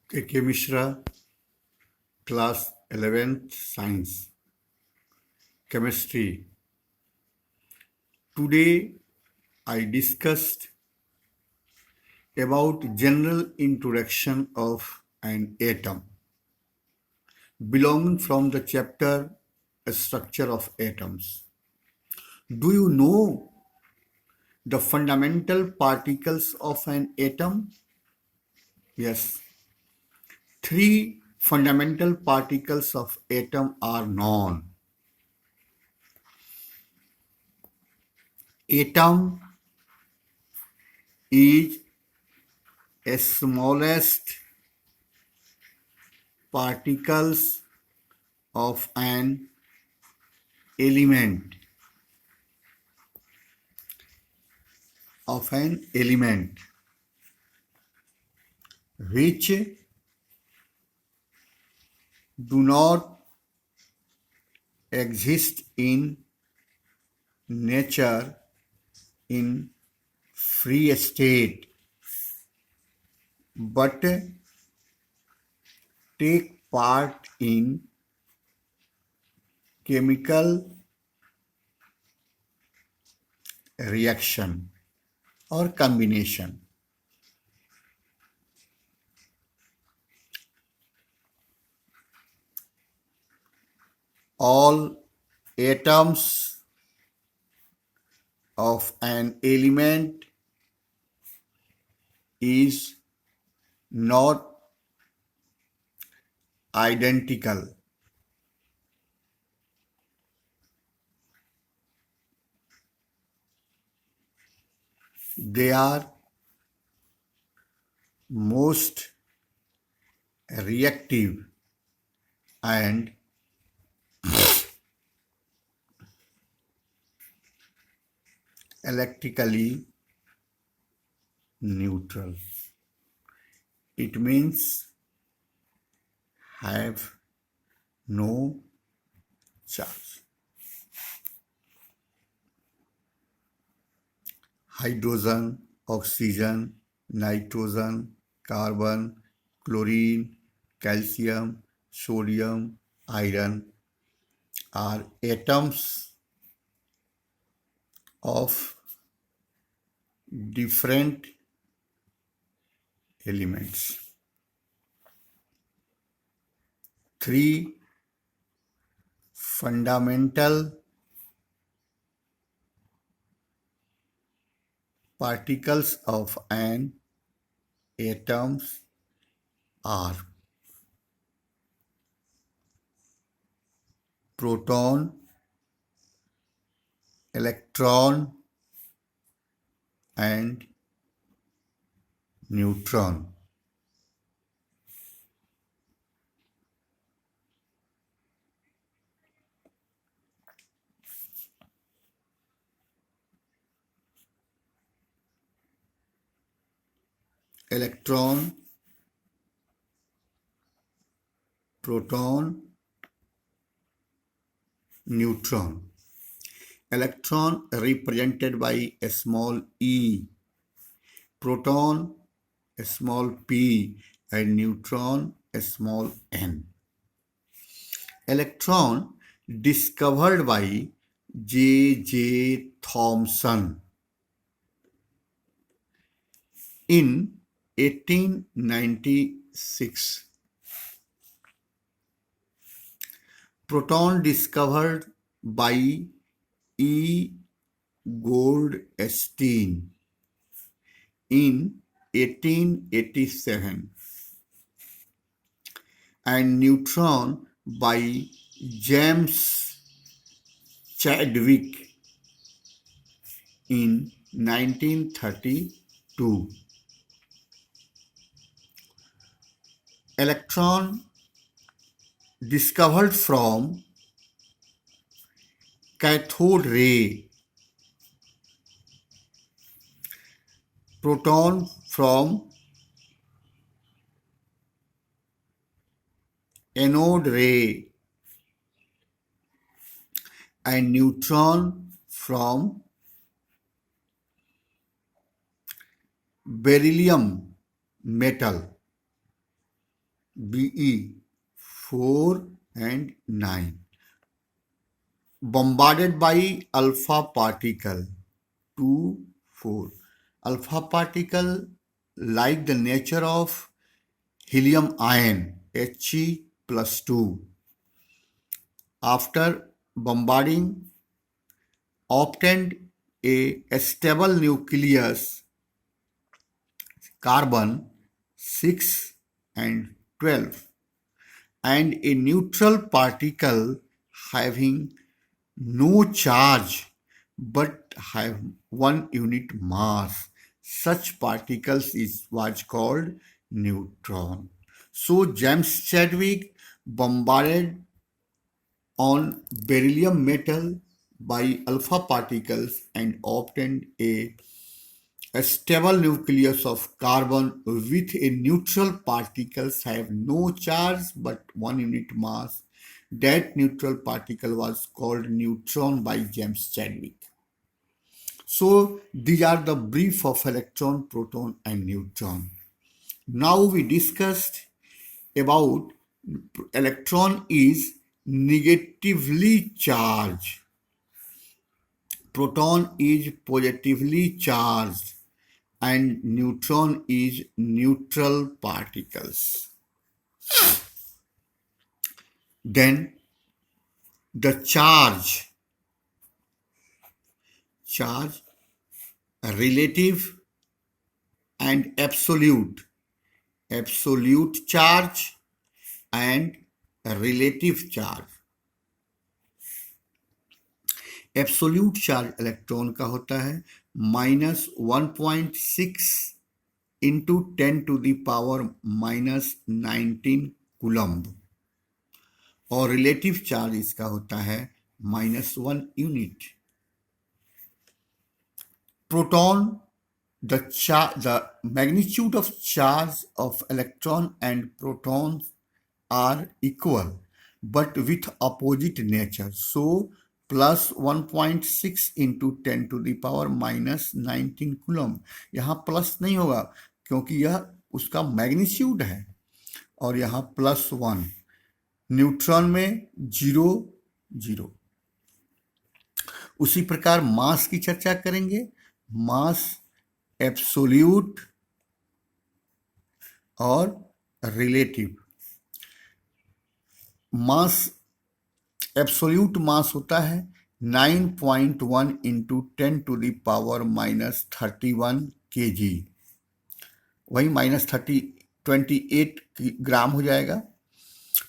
K. Mishra, Class 11th Science, Chemistry. Today I discussed about general introduction of an atom belonging from the chapter Structure of Atoms. Do you know the fundamental particles of an atom? Yes, three fundamental particles of atom are known. Atom is a smallest particles of an element which do not exist in nature in free state but take part in chemical reaction or combination. All atoms of an element is not identical. They are most reactive and electrically neutral. It means have no charge. Hydrogen, oxygen, nitrogen, carbon, chlorine, calcium, sodium, iron are atoms of different elements. Three fundamental particles of an atom are proton, electron, and neutron. Electron, proton, neutron. Electron represented by a small e, proton a small p, and neutron a small n. Electron discovered by J. J. Thomson in 1896. Proton discovered by E. Goldstein in 1887 and neutron by James Chadwick in 1932. Electron discovered from cathode ray, proton from anode ray, and neutron from beryllium metal. Be 4 and 9. Bombarded by alpha particle 2, 4. Alpha particle, like the nature of helium ion He plus 2, after bombarding obtained a stable nucleus carbon 6 and 12 and a neutral particle having no charge but have 1 unit mass. Such particles was called neutron. So James Chadwick bombarded on beryllium metal by alpha particles and obtained a stable nucleus of carbon with a neutral particles have no charge but 1 unit mass. That neutral particle was called neutron by James Chadwick. So these are the brief of electron, proton and neutron. Now we discussed about electron is negatively charged, proton is positively charged, and neutron is neutral particles. Then the charge, relative and absolute charge and relative charge. Absolute charge electron का होता है -1.6 into 10⁻⁻19 coulomb और relative charge इसका होता है -1 unit. Proton, the magnitude of charge of electron and protons are equal but with opposite nature. So plus 1.6 into 10⁻⁻19 coulomb. यहाँ plus नहीं होगा क्योंकि यह उसका मैग्नीट्यूड है और यहाँ +1. न्यूट्रॉन में 0, 0. उसी प्रकार मास की चर्चा करेंगे. मास एब्सोल्यूट और रिलेटिव. मास, एब्सोल्यूट मास होता है 9.1 इंटू 10⁻31 kg, वही -28 ग्राम हो जाएगा.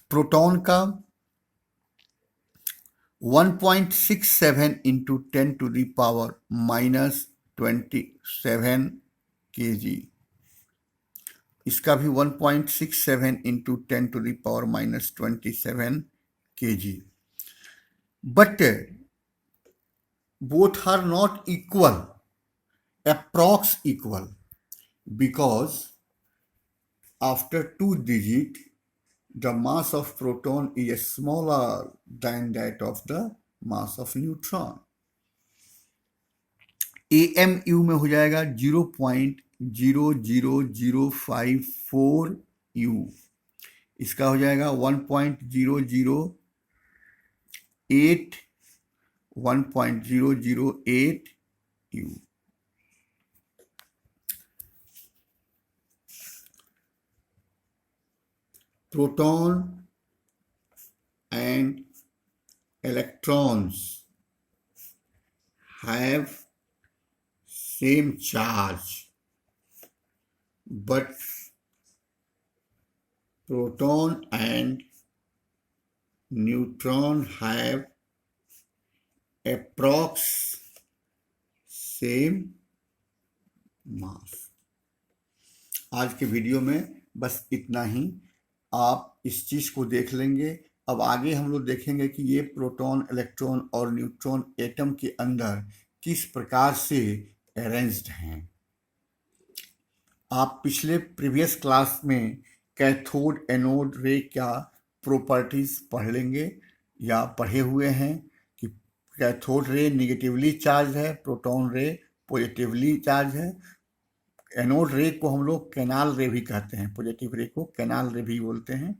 प्रोटॉन का 1.67 इंटू 10⁻⁻27 kg, इसका भी 1.67 into 10⁻⁻27 kg. But both are not equal, approx equal, because after 2 digit the mass of proton is smaller than that of the mass of neutron. AMU में हो जाएगा 0.00054 U, इसका हो जाएगा 1.008 U. Proton and electrons have same charge, but proton and neutron have approx same mass. आज के video में बस इतना ही. आप इस चीज को देख लेंगे. अब आगे हम लोग देखेंगे कि ये प्रोटॉन, इलेक्ट्रॉन और न्यूट्रॉन एटम के अंदर किस प्रकार से अरेंज्ड हैं. आप पिछले प्रीवियस क्लास में कैथोड एनोड रे का प्रॉपर्टीज पढ़ लेंगे या पढ़े हुए हैं कि कैथोड रे निगेटिवली चार्ज है, प्रोटॉन रे पॉजिटिवली चार्ज है. एनोड रे को हम लोग कैनाल रे भी कहते हैं, पॉजिटिव रे को कैनाल रे भी बोलते हैं।